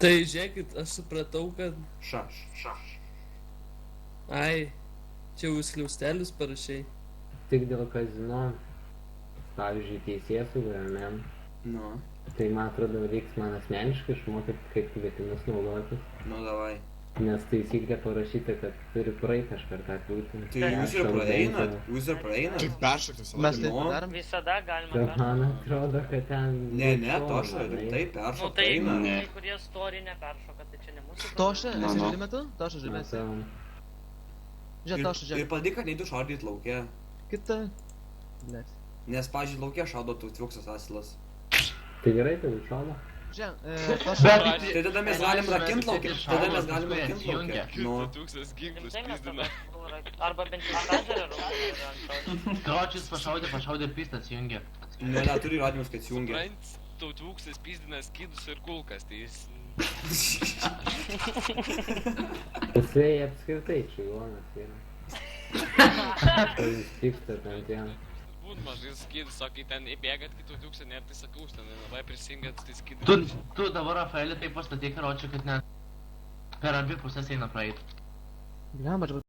Tai žiūrėkit, aš supratau, kad... Ai, čia jau skliaustelius parašai. Tik dėl kazino, pavyzdžiui, teisėsaugai, ar ne? Nu. Tai man atrodo, reiks man asmeniškai išmokyti, kaip kvietimus naudotis. Nu, davai. Nes taisyklė parašyta, kad turi praeit kažkar tą kliūtį. Tai jūs ir praeinat, Kaip peršokti savo Mes dalyką? taip darom. Visada galima Tai peršokti. man atrodo, kad ten... Ne, toša, rimtai Nu peršok tai praeina. kai kurie story neperšoka, tai čia ne mūsų Toša, problema. esi žaidime tu? Toša žaidime esi. Žiūrėk, Toša, Ir žiūrėk. padik, kad neitų šaudyt lauke. Kita. Blėt. Nes, pažiūrėjau, lauke šaudo tu tviuksas asilas. Tai gerai, tai šauna. Žiūrėk, Toša. Tai tada mes galim rakint lauke. Tada mes galim rakint lauke. Nu. Tūksas ginklus Rimtai mes pizdina. tada arba bent jau sandžerį rūpų. Kročius pašaudė ir pistas jungia. Ne, neturi įrodymus, kad jungia. Suprant, tau tūksas pizdina skydus ir kulkas, tai jis... Jisai apskritai čigonas yra. Tai jis pyksta ten tiem. Būt mažai skydus, o kai ten įbėgat kitų tūksą, net tai sakau, už ten labai prisingant, tai skydus. Tu dabar, Rafaelį, taip pastatyk, Kročiu, kad net per abi pusės eina praeit. Blemba, čia